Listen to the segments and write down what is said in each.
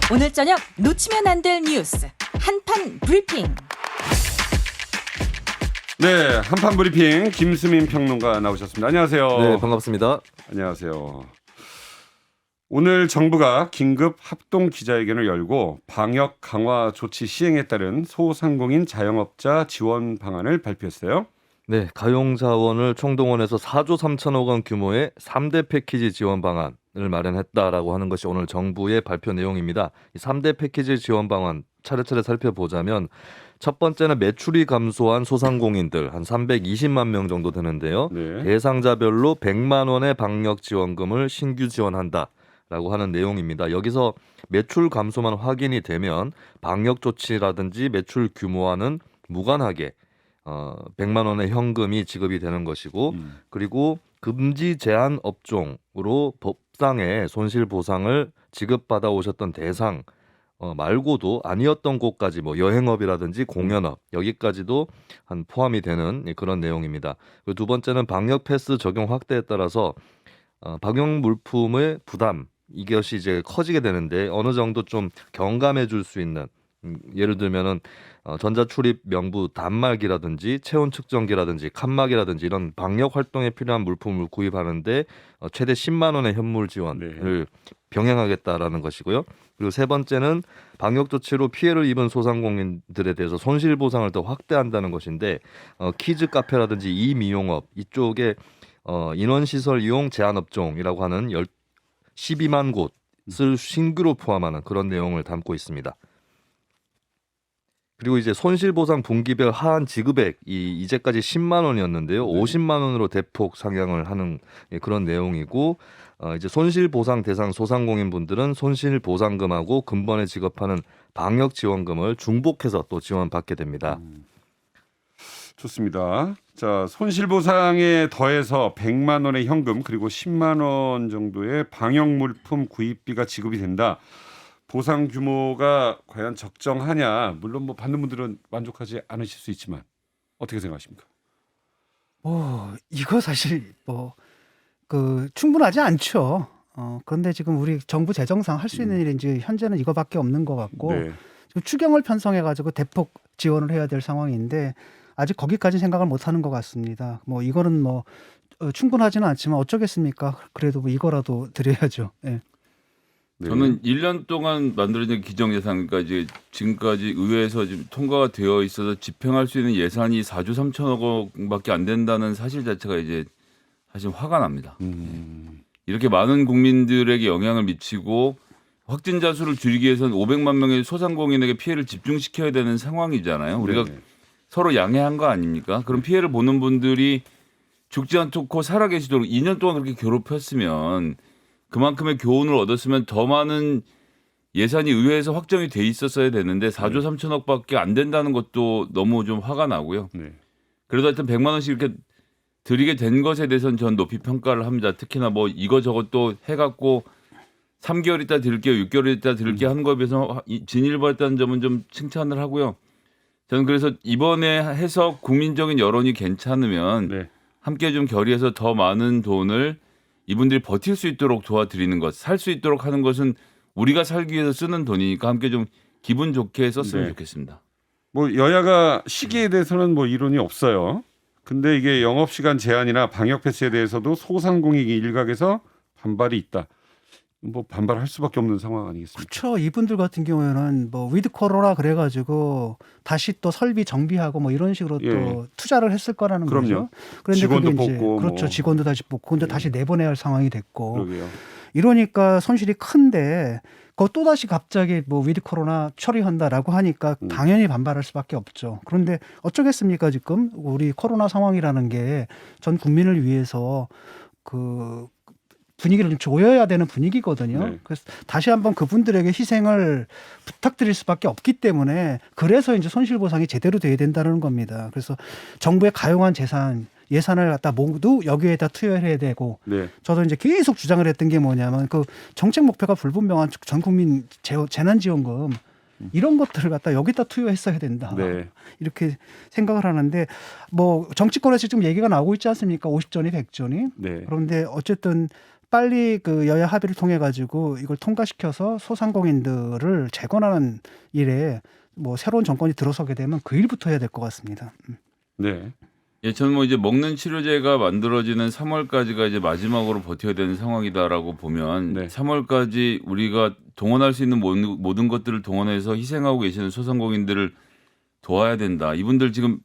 오늘 저녁 놓치면 안 될 뉴스 한판 브리핑. 네, 한판 브리핑 김수민 평론가 나오셨습니다. 안녕하세요. 네, 반갑습니다. 안녕하세요. 오늘 정부가 긴급 합동 기자회견을 열고 방역 강화 조치 시행에 따른 소상공인 자영업자 지원 방안을 발표했어요. 네, 가용자원을 총동원해서 4조 3천억 원 규모의 3대 패키지 지원 방안을 마련했다라고 하는 것이 오늘 정부의 발표 내용입니다. 이 3대 패키지 지원 방안 차례차례 살펴보자면 첫 번째는 매출이 감소한 소상공인들 한 320만 명 정도 되는데요. 네. 대상자별로 100만 원의 방역 지원금을 신규 지원한다라고 하는 내용입니다. 여기서 매출 감소만 확인이 되면 방역 조치라든지 매출 규모와는 무관하게 100만 원의 현금이 지급이 되는 것이고 그리고 금지 제한 업종으로 법상의 손실 보상을 지급받아 오셨던 대상 말고도 아니었던 곳까지 뭐 여행업이라든지 공연업 여기까지도 한 포함이 되는 그런 내용입니다. 그리고 두 번째는 방역 패스 적용 확대에 따라서 방역 물품의 부담 이것이 이제 커지게 되는데 어느 정도 좀 경감해 줄 수 있는 예를 들면은 전자출입 명부 단말기라든지 체온 측정기라든지 칸막이라든지 이런 방역 활동에 필요한 물품을 구입하는데 최대 10만 원의 현물 지원을 병행하겠다라는 것이고요. 그리고 세 번째는 방역 조치로 피해를 입은 소상공인들에 대해서 손실 보상을 더 확대한다는 것인데 키즈 카페라든지 이미용업 이쪽에 인원시설 이용 제한 업종이라고 하는 12만 곳을 신규로 포함하는 그런 내용을 담고 있습니다. 그리고 이제 손실보상 분기별 하한 지급액이 이제까지 10만 원이었는데요. 50만 원으로 대폭 상향을 하는 그런 내용이고 이제 손실보상 대상 소상공인 분들은 손실보상금하고 근본에 지급하는 방역지원금을 중복해서 또 지원받게 됩니다. 좋습니다. 자, 손실보상에 더해서 100만 원의 현금 그리고 10만 원 정도의 방역 물품 구입비가 지급이 된다. 보상 규모가 과연 적정하냐? 물론 뭐 받는 분들은 만족하지 않으실 수 있지만 어떻게 생각하십니까? 이거 사실 충분하지 않죠. 그런데 지금 우리 정부 재정상 할 수 있는 일이 이제 현재는 이거밖에 없는 것 같고 네. 지금 추경을 편성해가지고 대폭 지원을 해야 될 상황인데 아직 거기까지 생각을 못하는 것 같습니다. 이거는 충분하지는 않지만 어쩌겠습니까? 그래도 이거라도 드려야죠. 예. 네. 저는 1년 동안 만들어진 기정예산, 그러니까 이제 지금까지 의회에서 지금 통과가 되어 있어서 집행할 수 있는 예산이 4조 3천억 원밖에 안 된다는 사실 자체가 이제 사실 화가 납니다. 이렇게 많은 국민들에게 영향을 미치고 확진자 수를 줄이기 위해서는 500만 명의 소상공인에게 피해를 집중시켜야 되는 상황이잖아요. 우리가 네네. 서로 양해한 거 아닙니까? 그럼 피해를 보는 분들이 죽지 않고 살아계시도록 2년 동안 그렇게 괴롭혔으면 그만큼의 교훈을 얻었으면 더 많은 예산이 의회에서 확정이 돼 있었어야 되는데 4조 3천억밖에 안 된다는 것도 너무 좀 화가 나고요. 네. 그래도 하여튼 100만 원씩 이렇게 드리게 된 것에 대해서는 전 높이 평가를 합니다. 특히나 이거저것 또 해갖고 3개월 있다 드릴게요, 6개월 있다 드릴게요 하는 거에 비해서 진일보했다는 점은 좀 칭찬을 하고요. 저는 그래서 이번에 해서 국민적인 여론이 괜찮으면 네. 함께 좀 결의해서 더 많은 돈을 이분들이 버틸 수 있도록 도와드리는 것, 살 수 있도록 하는 것은 우리가 살기 위해서 쓰는 돈이니까 함께 좀 기분 좋게 썼으면 네. 좋겠습니다. 여야가 시기에 대해서는 이론이 없어요. 근데 이게 영업시간 제한이나 방역 패스에 대해서도 소상공인 일각에서 반발이 있다. 반발할 수밖에 없는 상황 아니겠습니까? 그렇죠. 이분들 같은 경우에는 위드 코로나 그래가지고 다시 또 설비 정비하고 이런 식으로 예. 또 투자를 했을 거라는 그럼요. 거죠. 그런데 직원도 그게 이제 뽑고 그렇죠. 직원도 다시 뽑고 근데 다시 내보내야 할 상황이 됐고 그러게요. 이러니까 손실이 큰데 그거 또 다시 갑자기 위드 코로나 처리한다라고 하니까 당연히 반발할 수밖에 없죠. 그런데 어쩌겠습니까? 지금 우리 코로나 상황이라는 게 전 국민을 위해서 분위기를 좀 조여야 되는 분위기거든요. 네. 그래서 다시 한번 그분들에게 희생을 부탁드릴 수밖에 없기 때문에 그래서 이제 손실보상이 제대로 돼야 된다는 겁니다. 그래서 정부의 가용한 예산을 갖다 모두 여기에다 투여해야 되고 네. 저도 이제 계속 주장을 했던 게 뭐냐면 정책 목표가 불분명한 전 국민 재난지원금 이런 것들을 갖다 여기다 투여했어야 된다. 네. 이렇게 생각을 하는데 정치권에서 지금 얘기가 나오고 있지 않습니까? 50조니 100조니. 네. 그런데 어쨌든 빨리 그 여야 합의를 통해 가지고 이걸 통과시켜서 소상공인들을 재건하는 일에 뭐 새로운 정권이 들어서게 되면 그 일부터 해야 될 것 같습니다. 네. 예, 저는 뭐 이제 먹는 치료제가 만들어지는 3월까지가 이제 마지막으로 버텨야 되는 상황이다라고 보면 네. 3월까지 우리가 동원할 수 있는 모든 것들을 동원해서 희생하고 계시는 소상공인들을 도와야 된다. 이분들 지금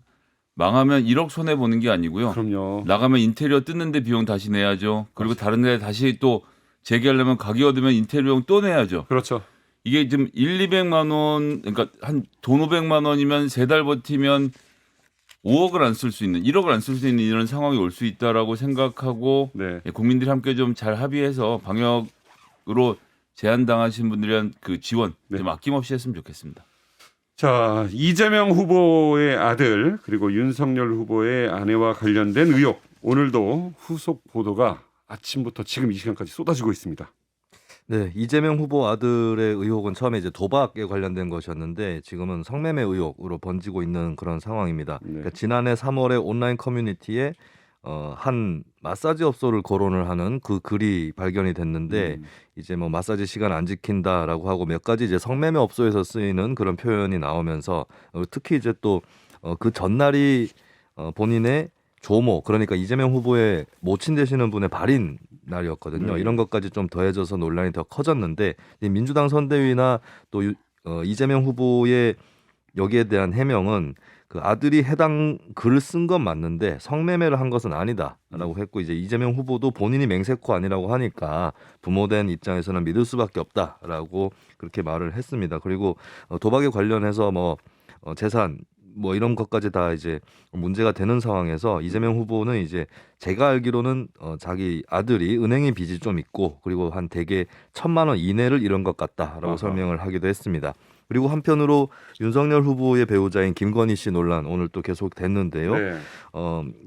망하면 1억 손해 보는 게 아니고요. 그럼요. 나가면 인테리어 뜯는데 비용 다시 내야죠. 그리고 다른 데 다시 또 재개하려면 가게 얻으면 인테리어용 또 내야죠. 그렇죠. 이게 지금 200만 원, 그러니까 한 돈 500만 원이면 3달 버티면 5억을 안 쓸 수 있는, 1억을 안 쓸 수 있는 이런 상황이 올 수 있다라고 생각하고 네. 예, 국민들이 함께 좀 잘 합의해서 방역으로 제한당하신 분들에 그 지원 네. 좀 아낌없이 했으면 좋겠습니다. 자, 이재명 후보의 아들 그리고 윤석열 후보의 아내와 관련된 의혹 오늘도 후속 보도가 아침부터 지금 이 시간까지 쏟아지고 있습니다. 네, 이재명 후보 아들의 의혹은 처음에 이제 도박에 관련된 것이었는데 지금은 성매매 의혹으로 번지고 있는 그런 상황입니다. 네. 그러니까 지난해 3월에 온라인 커뮤니티에 한 마사지 업소를 거론을 하는 그 글이 발견이 됐는데 이제 뭐 마사지 시간 안 지킨다라고 하고 몇 가지 이제 성매매 업소에서 쓰이는 그런 표현이 나오면서 특히 이제 또 그 전날이 본인의 조모 그러니까 이재명 후보의 모친 되시는 분의 발인 날이었거든요. 네. 이런 것까지 좀 더해져서 논란이 더 커졌는데 이 민주당 선대위나 또 이재명 후보의 여기에 대한 해명은 그 아들이 해당 글을 쓴 건 맞는데 성매매를 한 것은 아니다라고 했고 이제 이재명 후보도 본인이 맹세코 아니라고 하니까 부모된 입장에서는 믿을 수밖에 없다라고 그렇게 말을 했습니다. 그리고 도박에 관련해서 뭐 재산 뭐 이런 것까지 다 이제 문제가 되는 상황에서 이재명 후보는 이제 제가 알기로는 자기 아들이 은행에 빚이 좀 있고 그리고 한 대개 1,000만 원 이내를 잃은 것 같다라고 아하. 설명을 하기도 했습니다. 그리고 한편으로 윤석열 후보의 배우자인 김건희 씨 논란 오늘 또 계속 됐는데요. 네.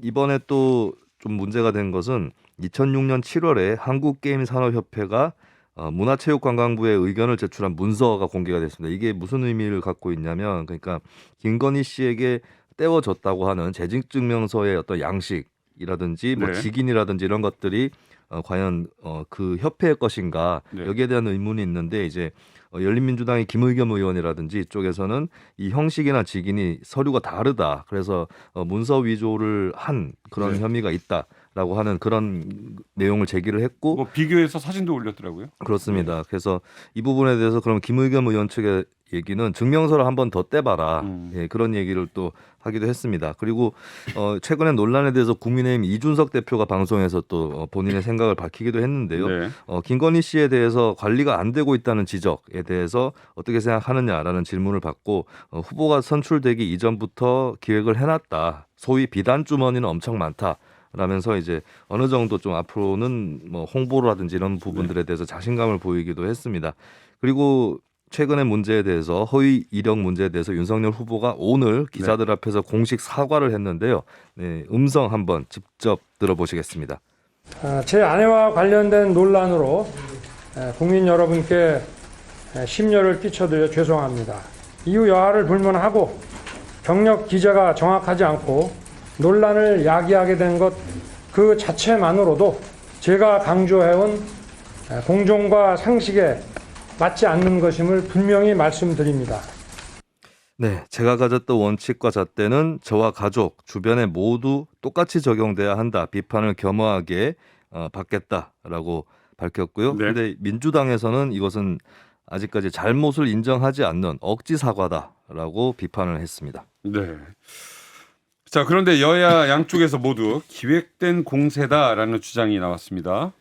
이번에 또 좀 문제가 된 것은 2006년 7월에 한국게임산업협회가 문화체육관광부에 의견을 제출한 문서가 공개가 됐습니다. 이게 무슨 의미를 갖고 있냐면 그러니까 김건희 씨에게 떼워졌다고 하는 재직증명서의 어떤 양식이라든지 뭐 네. 직인이라든지 이런 것들이 과연 그 협회의 것인가 네. 여기에 대한 의문이 있는데 이제 열린민주당의 김의겸 의원이라든지 이쪽에서는 이 형식이나 직인이 서류가 다르다. 그래서 문서 위조를 한 그런 네. 혐의가 있다라고 하는 그런 내용을 제기를 했고 뭐 비교해서 사진도 올렸더라고요. 그렇습니다. 그래서 이 부분에 대해서 그럼 김의겸 의원 측의 얘기는 증명서를 한 번 더 떼봐라. 예, 그런 얘기를 또 하기도 했습니다. 그리고 최근에 논란에 대해서 국민의힘 이준석 대표가 방송에서 또 본인의 생각을 밝히기도 했는데요. 네. 김건희 씨에 대해서 관리가 안 되고 있다는 지적에 대해서 어떻게 생각하느냐라는 질문을 받고 후보가 선출되기 이전부터 기획을 해놨다. 소위 비단 주머니는 엄청 많다. 라면서 이제 어느 정도 좀 앞으로는 뭐 홍보라든지 이런 부분들에 대해서 자신감을 보이기도 했습니다. 그리고 최근의 문제에 대해서 허위 이력 문제에 대해서 윤석열 후보가 오늘 기자들 앞에서 공식 사과를 했는데요. 네, 음성 한번 직접 들어보시겠습니다. 제 아내와 관련된 논란으로 국민 여러분께 심려를 끼쳐드려 죄송합니다. 이후 여하를 불문하고 경력 기재가 정확하지 않고 논란을 야기하게 된 것 그 자체만으로도 제가 강조해온 공정과 상식에 맞지 않는 것임을 분명히 말씀드립니다. 네, 제가 가졌던 원칙과 잣대는 저와 가족, 주변에 모두 똑같이 적용돼야 한다. 비판을 겸허하게 받겠다라고 밝혔고요. 네. 그런데 민주당에서는 이것은 아직까지 잘못을 인정하지 않는 억지 사과다라고 비판을 했습니다. 네. 자, 그런데 여야 양쪽에서 모두 기획된 공세다라는 주장이 나왔습니다.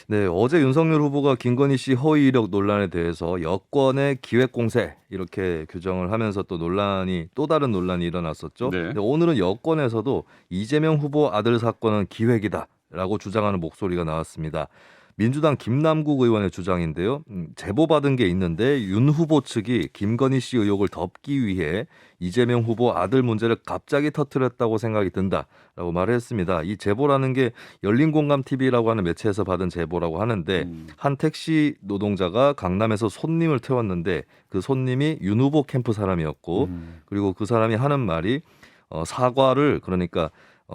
네, 어제 윤석열 후보가 김건희 씨 허위 이력 논란에 대해서 여권의 기획 공세 이렇게 규정을 하면서 또 다른 논란이 일어났었죠. 네. 근데 오늘은 여권에서도 이재명 후보 아들 사건은 기획이다라고 주장하는 목소리가 나왔습니다. 민주당 김남국 의원의 주장인데요. 제보받은 게 있는데 윤 후보 측이 김건희 씨 의혹을 덮기 위해 이재명 후보 아들 문제를 갑자기 터뜨렸다고 생각이 든다라고 말을 했습니다. 이 제보라는 게 열린공감TV라고 하는 매체에서 받은 제보라고 하는데 한 택시 노동자가 강남에서 손님을 태웠는데 그 손님이 윤 후보 캠프 사람이었고 그리고 그 사람이 하는 말이 사과를 그러니까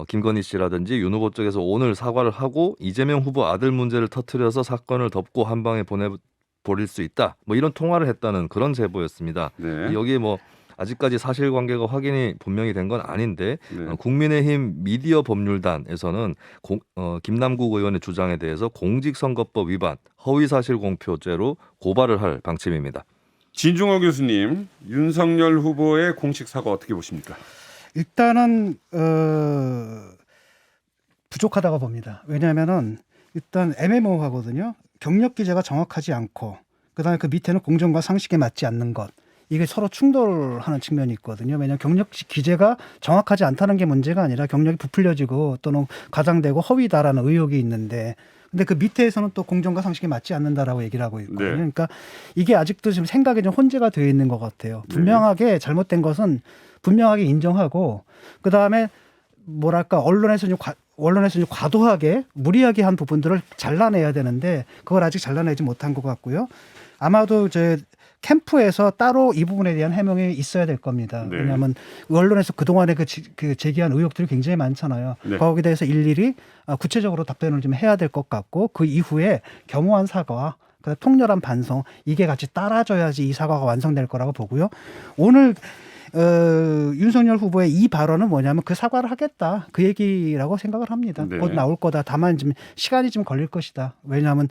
김건희 씨라든지 윤 후보 쪽에서 오늘 사과를 하고 이재명 후보 아들 문제를 터뜨려서 사건을 덮고 한 방에 보내버릴 수 있다. 뭐 이런 통화를 했다는 그런 제보였습니다. 네. 여기에 뭐 아직까지 사실관계가 확인이 분명히 된 건 아닌데 네. 국민의힘 미디어 법률단에서는 김남국 의원의 주장에 대해서 공직선거법 위반, 허위사실 공표죄로 고발을 할 방침입니다. 진중호 교수님, 윤석열 후보의 공식 사과 어떻게 보십니까? 일단은 부족하다고 봅니다. 왜냐하면은 일단 애매모호하거든요. 경력 기재가 정확하지 않고 그다음에 그 밑에는 공정과 상식에 맞지 않는 것. 이게 서로 충돌하는 측면이 있거든요. 왜냐하면 경력 기재가 정확하지 않다는 게 문제가 아니라 경력이 부풀려지고 또는 과장되고 허위다라는 의혹이 있는데 근데 그 밑에서는 또 공정과 상식에 맞지 않는다라고 얘기를 하고 있거든요. 네. 그러니까 이게 아직도 지금 생각이 좀 혼재가 되어 있는 것 같아요. 분명하게 잘못된 것은 분명하게 인정하고 그다음에 뭐랄까 언론에서 좀 과도하게 무리하게 한 부분들을 잘라내야 되는데 그걸 아직 잘라내지 못한 것 같고요. 아마도 이제 캠프에서 따로 이 부분에 대한 해명이 있어야 될 겁니다. 네. 왜냐하면 언론에서 그동안에 그 제기한 의혹들이 굉장히 많잖아요. 네. 거기에 대해서 일일이 구체적으로 답변을 좀 해야 될 것 같고 그 이후에 겸허한 사과, 통렬한 반성 이게 같이 따라줘야지 이 사과가 완성될 거라고 보고요. 오늘 윤석열 후보의 이 발언은 뭐냐면 그 사과를 하겠다 그 얘기라고 생각을 합니다. 네. 곧 나올 거다. 다만 좀 시간이 좀 걸릴 것이다. 왜냐하면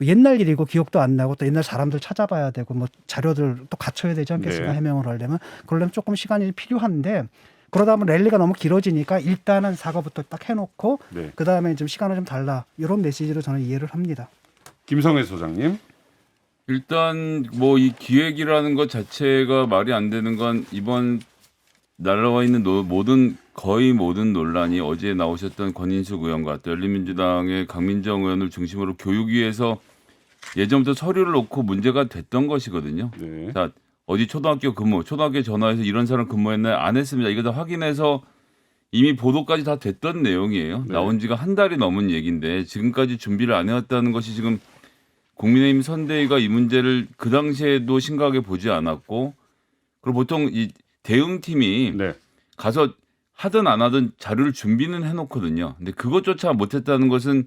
옛날 일이고 기억도 안 나고 또 옛날 사람들 찾아봐야 되고 뭐 자료들 또 갖춰야 되지 않겠습니까? 네. 해명을 하려면 그러려면 조금 시간이 필요한데 그러다 보면 랠리가 너무 길어지니까 일단은 사과부터 딱 해놓고 네. 그 다음에 좀 시간을 좀 달라 이런 메시지로 저는 이해를 합니다. 김성애 소장님. 일단 뭐 이 기획이라는 것 자체가 말이 안 되는 건 이번 날라와 있는 거의 모든 논란이 어제 나오셨던 권인숙 의원과 또 열린민주당의 강민정 의원을 중심으로 교육위에서 예전부터 서류를 놓고 문제가 됐던 것이거든요. 네. 자, 어디 초등학교에 전화해서 이런 사람 근무했나요? 안 했습니다. 이거 다 확인해서 이미 보도까지 다 됐던 내용이에요. 네. 나온 지가 한 달이 넘은 얘기인데 지금까지 준비를 안 해왔다는 것이 지금 국민의힘 선대위가 이 문제를 그 당시에도 심각하게 보지 않았고 그리고 보통 이 대응팀이 네. 가서 하든 안 하든 자료를 준비는 해놓거든요. 근데 그것조차 못했다는 것은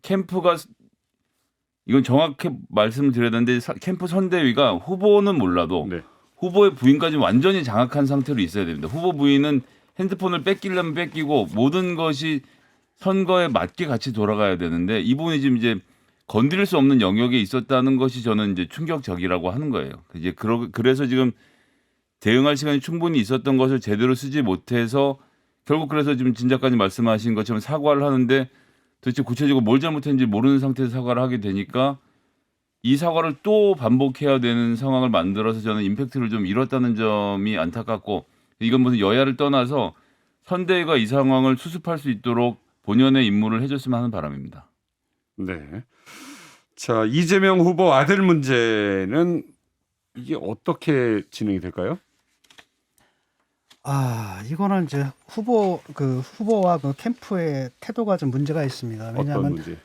캠프가 이건 정확히 말씀을 드려야 되는데 캠프 선대위가 후보는 몰라도 네. 후보의 부인까지 완전히 장악한 상태로 있어야 됩니다. 후보 부인은 핸드폰을 뺏기려면 뺏기고 모든 것이 선거에 맞게 같이 돌아가야 되는데 이 부분이 지금 이제 건드릴 수 없는 영역에 있었다는 것이 저는 이제 충격적이라고 하는 거예요. 이제 그래서 지금 대응할 시간이 충분히 있었던 것을 제대로 쓰지 못해서 결국 그래서 지금 진 작가님 말씀하신 것처럼 사과를 하는데 도대체 구체적으로 뭘 잘못했는지 모르는 상태에서 사과를 하게 되니까 이 사과를 또 반복해야 되는 상황을 만들어서 저는 임팩트를 좀 잃었다는 점이 안타깝고 이건 무슨 여야를 떠나서 선대위가 이 상황을 수습할 수 있도록 본연의 임무를 해줬으면 하는 바람입니다. 네. 자, 이재명 후보 아들 문제는 이게 어떻게 진행이 될까요? 이거는 이제 후보와 그 캠프의 태도가 좀 문제가 있습니다. 어떤 왜냐하면 문제?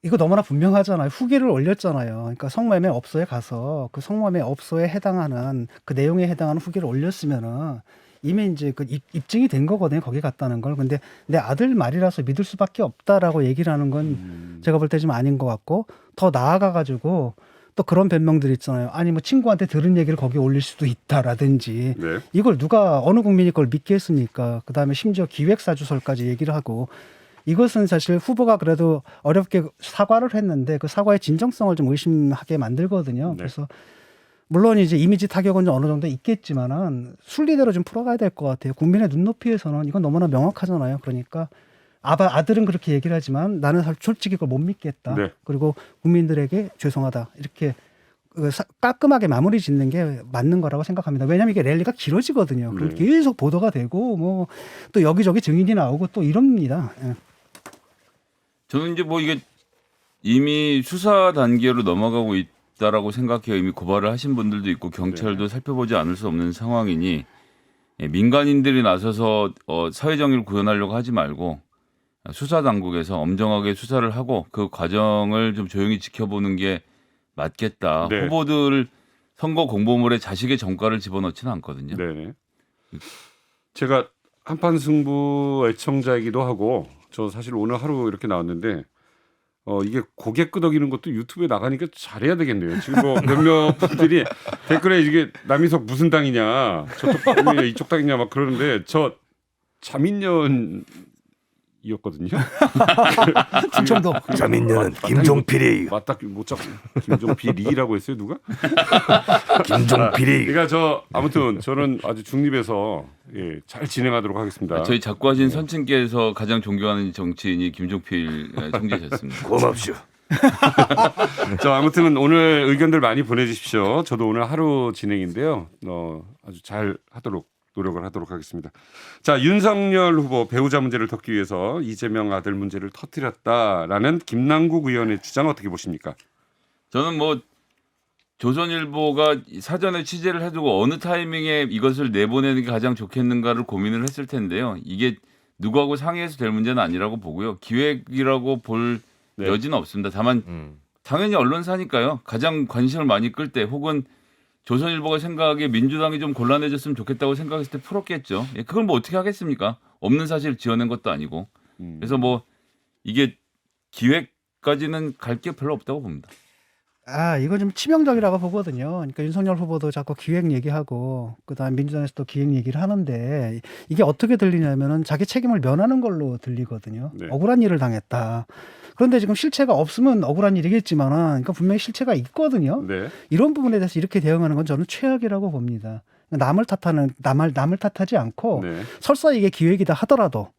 이거 너무나 분명하잖아요. 후기를 올렸잖아요. 그러니까 성매매 업소에 가서 그 성매매 업소에 해당하는 그 내용에 해당하는 후기를 올렸으면은 이미 이제 그 입증이 된 거거든요. 거기 갔다는 걸. 근데 내 아들 말이라서 믿을 수밖에 없다라고 얘기를 하는 건 제가 볼 때 좀 아닌 것 같고 더 나아가 가지고 또 그런 변명들 있잖아요. 아니 뭐 친구한테 들은 얘기를 거기에 올릴 수도 있다라든지 네. 이걸 누가 어느 국민이 그걸 믿겠습니까? 그다음에 심지어 기획사주설까지 얘기를 하고 이것은 사실 후보가 그래도 어렵게 사과를 했는데 그 사과의 진정성을 좀 의심하게 만들거든요. 네. 그래서 물론 이제 이미지 타격은 좀 어느 정도 있겠지만은 순리대로 좀 풀어가야 될 것 같아요. 국민의 눈높이에서는 이건 너무나 명확하잖아요. 그러니까 아들은 그렇게 얘기를 하지만 나는 솔직히 그걸 못 믿겠다. 네. 그리고 국민들에게 죄송하다. 이렇게 깔끔하게 마무리 짓는 게 맞는 거라고 생각합니다. 왜냐하면 이게 랠리가 길어지거든요. 그럼 네. 계속 보도가 되고 뭐 또 여기저기 증인이 나오고 또 이럽니다. 예. 저는 이제 뭐 이게 이미 수사 단계로 넘어가고 있다라고 생각해요. 이미 고발을 하신 분들도 있고 경찰도 살펴보지 않을 수 없는 상황이니 민간인들이 나서서 사회정의를 구현하려고 하지 말고 수사 당국에서 엄정하게 수사를 하고 그 과정을 좀 조용히 지켜보는 게 맞겠다. 네. 후보들 선거 공보물에 자식의 전과를 집어넣지는 않거든요. 네. 제가 한판 승부 애청자이기도 하고 저 사실 오늘 하루 이렇게 나왔는데 이게 고개 끄덕이는 것도 유튜브에 나가니까 잘해야 되겠네요. 지금 뭐 몇몇 분들이 댓글에 이게 남희석 무슨 당이냐, 저쪽 당이냐, 이쪽 당이냐 막 그러는데 저 자민련이었거든요. 충청도. 자민련은 김종필이에요. 맞다 못 잡. 김종필이라고 했어요 누가? 김종필이. 그러니까 저 아무튼 저는 아주 중립에서 예, 잘 진행하도록 하겠습니다. 저희 작고하신 선친께서 가장 존경하는 정치인이 김종필 총재셨습니다. 고맙쇼. 자, 아무튼 오늘 의견들 많이 보내주십시오. 저도 오늘 하루 진행인데요. 아주 잘 하도록 노력을 하도록 하겠습니다. 자, 윤석열 후보 배우자 문제를 덮기 위해서 이재명 아들 문제를 터뜨렸다라는 김남국 의원의 주장 어떻게 보십니까? 저는 뭐 조선일보가 사전에 취재를 해두고 어느 타이밍에 이것을 내보내는 게 가장 좋겠는가를 고민을 했을 텐데요. 이게 누구하고 상의해서 될 문제는 아니라고 보고요. 기획이라고 볼 네. 여지는 없습니다. 다만 당연히 언론사니까요. 가장 관심을 많이 끌 때 혹은 조선일보가 생각하기에 민주당이 좀 곤란해졌으면 좋겠다고 생각했을 때 풀었겠죠. 예, 그걸 뭐 어떻게 하겠습니까? 없는 사실 지어낸 것도 아니고. 그래서 뭐 이게 기획까지는 갈 게 별로 없다고 봅니다. 이거 좀 치명적이라고 보거든요. 그러니까 윤석열 후보도 자꾸 기획 얘기하고 그다음 민주당에서도 기획 얘기를 하는데 이게 어떻게 들리냐면은 자기 책임을 면하는 걸로 들리거든요. 네. 억울한 일을 당했다. 그런데 지금 실체가 없으면 억울한 일이겠지만은 그러니까 분명히 실체가 있거든요. 네. 이런 부분에 대해서 이렇게 대응하는 건 저는 최악이라고 봅니다. 남을 탓하지 않고 네. 설사 이게 기획이다 하더라도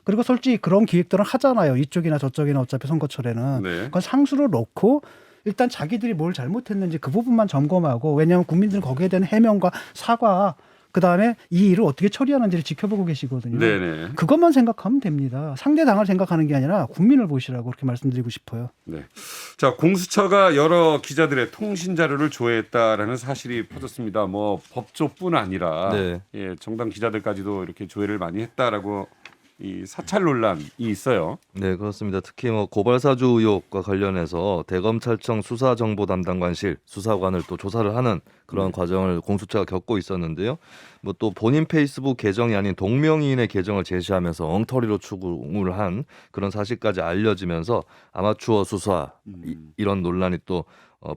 그리고 솔직히 그런 기획들은 하잖아요. 이쪽이나 저쪽이나 어차피 선거철에는 네. 그건 상수로 놓고 일단 자기들이 뭘 잘못했는지 그 부분만 점검하고 왜냐하면 국민들은 거기에 대한 해명과 사과 그다음에 이 일을 어떻게 처리하는지를 지켜보고 계시거든요. 네네. 그것만 생각하면 됩니다. 상대 당을 생각하는 게 아니라 국민을 보시라고 그렇게 말씀드리고 싶어요. 네. 자, 공수처가 여러 기자들의 통신 자료를 조회했다라는 사실이 퍼졌습니다. 뭐 법조뿐 아니라 네. 예, 정당 기자들까지도 이렇게 조회를 많이 했다라고 이 사찰 논란이 있어요. 네, 그렇습니다. 특히 뭐 고발사주 의혹과 관련해서 대검찰청 수사정보담당관실 수사관을 또 조사를 하는 그런 과정을 공수처가 겪고 있었는데요. 뭐 또 본인 페이스북 계정이 아닌 동명이인의 계정을 제시하면서 엉터리로 추궁을 한 그런 사실까지 알려지면서 아마추어 수사 이런 논란이 또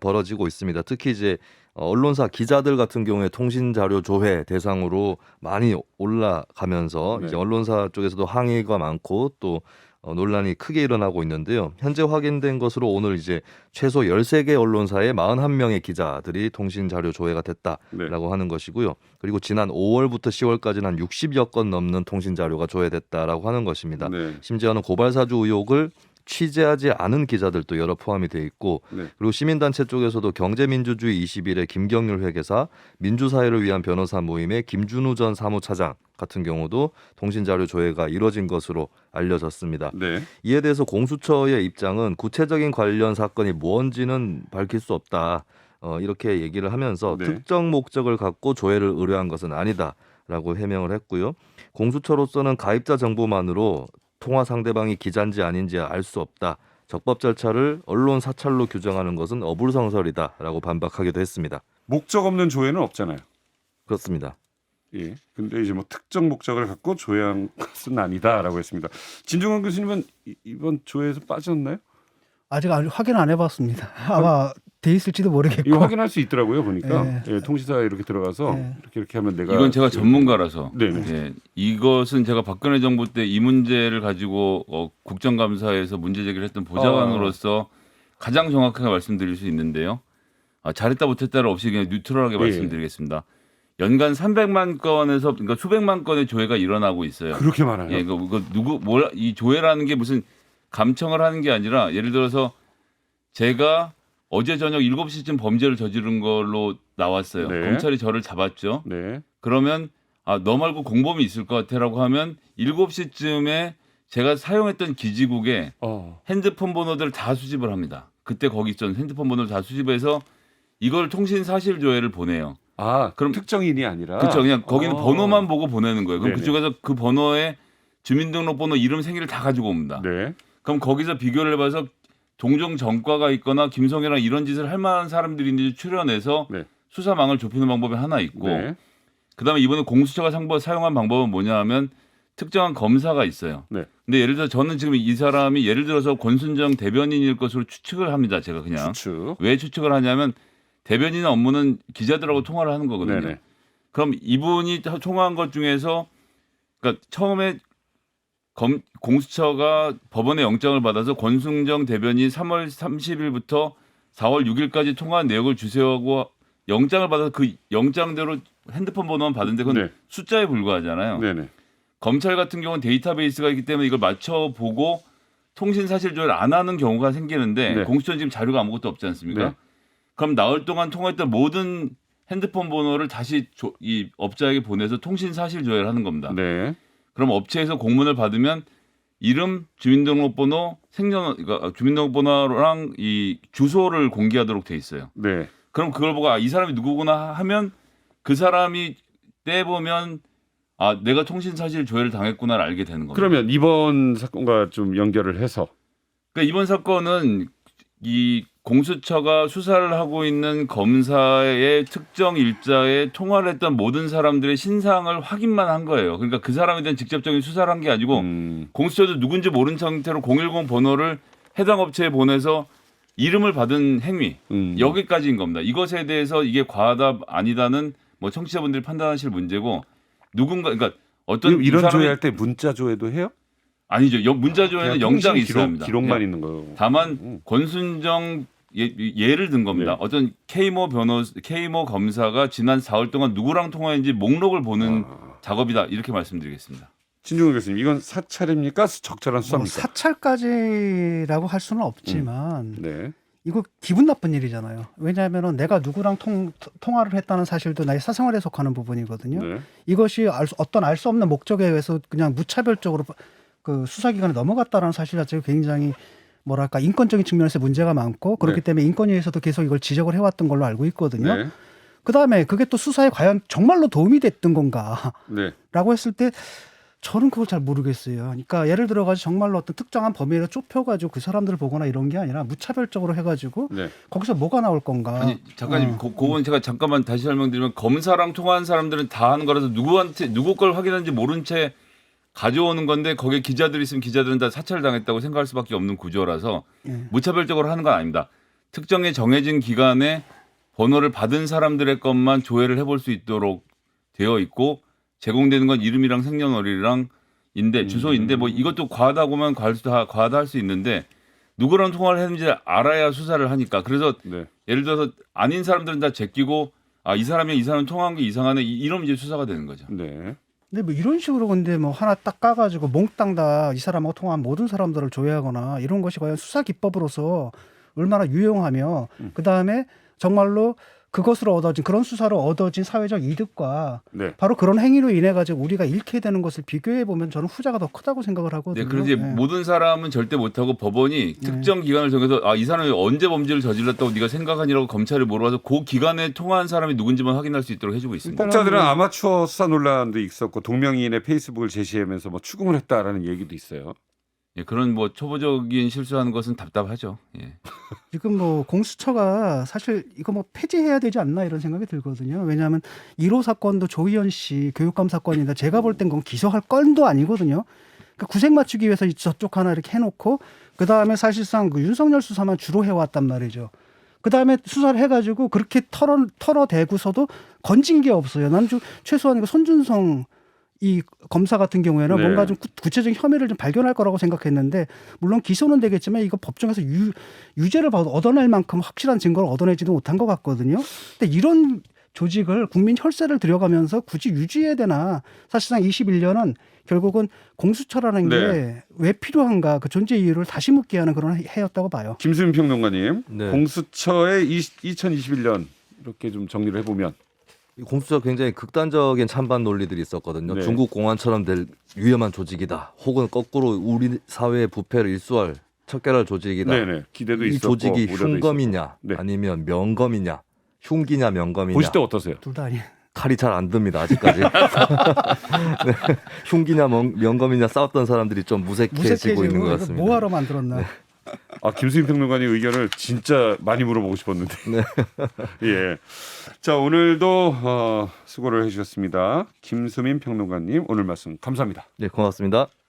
벌어지고 있습니다. 특히 이제 언론사 기자들 같은 경우에 통신 자료 조회 대상으로 많이 올라가면서 네. 이제 언론사 쪽에서도 항의가 많고 또 논란이 크게 일어나고 있는데요. 현재 확인된 것으로 오늘 이제 최소 13개 언론사의 41명의 기자들이 통신 자료 조회가 됐다라고 네. 하는 것이고요. 그리고 지난 5월부터 10월까지는 한 60여 건 넘는 통신 자료가 조회됐다라고 하는 것입니다. 네. 심지어는 고발사주 의혹을 취재하지 않은 기자들도 여러 포함이 돼 있고 네. 그리고 시민단체 쪽에서도 경제민주주의 21의 김경률 회계사, 민주사회를 위한 변호사 모임의 김준우 전 사무차장 같은 경우도 통신자료 조회가 이뤄진 것으로 알려졌습니다. 네. 이에 대해서 공수처의 입장은 구체적인 관련 사건이 뭔지는 밝힐 수 없다. 이렇게 얘기를 하면서 네. 특정 목적을 갖고 조회를 의뢰한 것은 아니다라고 해명을 했고요. 공수처로서는 가입자 정보만으로 통화 상대방이 기자인지 아닌지 알 수 없다. 적법 절차를 언론 사찰로 규정하는 것은 어불성설이다라고 반박하기도 했습니다. 목적 없는 조회는 없잖아요. 그렇습니다. 예. 근데 이제 뭐 특정 목적을 갖고 조회한 것은 아니다라고 했습니다. 진중권 교수님은 이번 조회에서 빠졌나요? 아직 확인 안 해봤습니다. 아마 돼 있을지도 모르겠고. 이거 확인할 수 있더라고요 보니까 네. 예, 통신사에 이렇게 들어가서 네. 이렇게 하면 내가 이건 제가 전문가라서 네네. 예, 이것은 제가 박근혜 정부 때 이 문제를 가지고 국정감사에서 문제 제기를 했던 보좌관으로서 가장 정확하게 말씀드릴 수 있는데요. 잘했다 못했다를 없이 그냥 뉴트럴하게 말씀드리겠습니다. 연간 300만 건에서 그러니까 수백만 건의 조회가 일어나고 있어요. 그렇게 많아요. 예, 이거 이 조회라는 게 무슨 감청을 하는 게 아니라 예를 들어서 제가 어제 저녁 7시쯤 범죄를 저지른 걸로 나왔어요. 네. 검찰이 저를 잡았죠. 네. 그러면 너 말고 공범이 있을 것 같아라고 하면 7시쯤에 제가 사용했던 기지국에 핸드폰 번호들을 다 수집을 합니다. 그때 거기 있던 핸드폰 번호를 다 수집해서 이걸 통신 사실 조회를 보내요. 그럼 특정인이 아니라 그렇죠. 그냥 거기는 번호만 보고 보내는 거예요. 그럼 네네. 그쪽에서 그 번호에 주민등록번호, 이름, 생일을 다 가지고 옵니다. 네. 그럼 거기서 비교를 해봐서 동종 전과가 있거나 김성애랑 이런 짓을 할 만한 사람들이 있는지 추려내서 네. 수사망을 좁히는 방법이 하나 있고 네. 그다음에 이번에 공수처가 사용한 방법은 뭐냐 하면 특정한 검사가 있어요. 네. 근데 예를 들어 저는 지금 이 사람이 예를 들어서 권순정 대변인일 것으로 추측을 합니다. 제가 그냥 추측. 왜 추측을 하냐면 대변인 업무는 기자들하고 통화를 하는 거거든요. 네네. 그럼 이분이 통화한 것 중에서 그러니까 처음에 공수처가 법원에 영장을 받아서 권순정 대변인 3월 30일부터 4월 6일까지 통화한 내역을 주세요하고 영장을 받아서 그 영장대로 핸드폰 번호만 받은데 그건 네. 숫자에 불과하잖아요. 네네. 검찰 같은 경우는 데이터베이스가 있기 때문에 이걸 맞춰보고 통신 사실 조회를 안 하는 경우가 생기는데 네. 공수처는 지금 자료가 아무것도 없지 않습니까? 네. 그럼 나흘 동안 통화했던 모든 핸드폰 번호를 다시 이 업자에게 보내서 통신 사실 조회를 하는 겁니다. 네. 그럼 업체에서 공문을 받으면 이름, 주민등록번호, 그러니까 주민등록번호랑 이 주소를 공개하도록 돼 있어요. 네. 그럼 그걸 보고 이 사람이 누구구나 하면 그 사람이 떼보면 내가 통신 사실 조회를 당했구나를 알게 되는 겁니다. 그러면 이번 사건과 좀 연결을 해서 그러니까 이번 사건은 이 공수처가 수사를 하고 있는 검사의 특정 일자에 통화를 했던 모든 사람들의 신상을 확인만 한 거예요. 그러니까 그 사람에 대한 직접적인 수사를 한 게 아니고 공수처도 누군지 모른 상태로 010 번호를 해당 업체에 보내서 이름을 받은 행위 여기까지인 겁니다. 이것에 대해서 이게 과하다 아니다는 뭐 청취자분들이 판단하실 문제고 누군가 그러니까 어떤 이런 사람이 조회할 때 문자 조회도 해요? 아니죠. 문자 조회는 그냥 영장이 통신 있어야 합니다. 기록만 네. 있는 거예요. 다만 권순정 예를 든 겁니다. 네. 어떤 K모 검사가 지난 4월 동안 누구랑 통화했는지 목록을 보는 작업이다 이렇게 말씀드리겠습니다. 진중훈 교수님, 이건 사찰입니까? 적절한 뭐 수사입니까? 사찰까지라고 할 수는 없지만 네. 이거 기분 나쁜 일이잖아요. 왜냐하면 내가 누구랑 통화를 했다는 사실도 나의 사생활에 속하는 부분이거든요. 네. 이것이 어떤 알 수 없는 목적에 의해서 그냥 무차별적으로 그 수사기관에 넘어갔다는 사실 자체가 굉장히 뭐랄까 인권적인 측면에서 문제가 많고 그렇기 네. 때문에 인권위에서도 계속 이걸 지적을 해왔던 걸로 알고 있거든요. 네. 그다음에 그게 또 수사에 과연 정말로 도움이 됐던 건가라고 네. 했을 때 저는 그걸 잘 모르겠어요. 그러니까 예를 들어가지고 정말로 어떤 특정한 범위를 좁혀가지고 그 사람들을 보거나 이런 게 아니라 무차별적으로 해가지고 네. 거기서 뭐가 나올 건가. 아니 작가님 그건 제가 잠깐만 다시 설명드리면 검사랑 통화한 사람들은 다 하는 거라서 누구 걸 확인하는지 모른 채 가져오는 건데 거기에 기자들이 있으면 기자들은 다 사찰당했다고 생각할 수밖에 없는 구조라서 무차별적으로 하는 건 아닙니다. 특정의 정해진 기간에 번호를 받은 사람들의 것만 조회를 해볼 수 있도록 되어 있고 제공되는 건 이름이랑 생년월일이랑 주소인데 뭐 이것도 과하다고 하면 과하다 할 수 있는데 누구랑 통화를 했는지 알아야 수사를 하니까 그래서 네. 예를 들어서 아닌 사람들은 다 제끼고 이 사람 통화한 게 이상하네 이러면 이제 수사가 되는 거죠. 네. 근데 뭐 이런 식으로 근데 뭐 하나 딱 까가지고 몽땅 다 이 사람하고 통화한 모든 사람들을 조회하거나 이런 것이 과연 수사 기법으로서 얼마나 유용하며 그 다음에 정말로 그것으로 얻어진 그런 수사로 얻어진 사회적 이득과 네. 바로 그런 행위로 인해 가지고 우리가 잃게 되는 것을 비교해 보면 저는 후자가 더 크다고 생각을 하거든요. 네, 그래서 이제 모든 사람은 절대 못하고 법원이 특정 기간을 정해서 이 사람이 언제 범죄를 저질렀다고 네가 생각하니라고 검찰에 물어봐서 그 기간에 통화한 사람이 누군지만 확인할 수 있도록 해주고 있습니다. 학자들은 아마추어 수사 논란도 있었고 동명이인의 페이스북을 제시하면서 뭐 추궁을 했다라는 얘기도 있어요. 예, 그런 뭐 초보적인 실수하는 것은 답답하죠. 예. 지금 뭐 공수처가 사실 이거 뭐 폐지해야 되지 않나 이런 생각이 들거든요. 왜냐하면 1호 사건도 조희연 씨 교육감 사건인데 제가 볼 땐 그건 기소할 건도 아니거든요. 그러니까 구색 맞추기 위해서 저쪽 하나 이렇게 해놓고 그 다음에 사실상 그 윤석열 수사만 주로 해왔단 말이죠. 그 다음에 수사를 해가지고 그렇게 털어대고서도 건진 게 없어요. 난 최소한 이거 손준성 이 검사 같은 경우에는 네. 뭔가 좀 구체적인 혐의를 좀 발견할 거라고 생각했는데 물론 기소는 되겠지만 이거 법정에서 유죄를 얻어낼 만큼 확실한 증거를 얻어내지도 못한 것 같거든요. 근데 이런 조직을 국민 혈세를 들여가면서 굳이 유지해야 되나. 사실상 21년은 결국은 공수처라는 게 왜 필요한가 그 존재 이유를 다시 묻게 하는 그런 해였다고 봐요. 김수민 평론가님, 네. 공수처의 2021년 이렇게 좀 정리를 해보면 이 공수처 굉장히 극단적인 찬반 논리들이 있었거든요. 네. 중국 공안처럼 될 위험한 조직이다. 혹은 거꾸로 우리 사회의 부패를 일수할 척결할 조직이다. 네네 기대도 이 있었고 조직이 우려도 흉검이냐 있었고. 네. 아니면 명검이냐 흉기냐 명검이냐 보실 때 어떠세요? 둘 다 아니에요. 칼이 잘 안 듭니다 아직까지. 네. 흉기냐 명검이냐 싸웠던 사람들이 좀 무색해지고 있는 것 같습니다. 뭐하러 만들었나. 김수민 평론가님 의견을 진짜 많이 물어보고 싶었는데. 네. 예. 자, 오늘도 수고를 해주셨습니다. 김수민 평론가님 오늘 말씀 감사합니다. 네, 고맙습니다.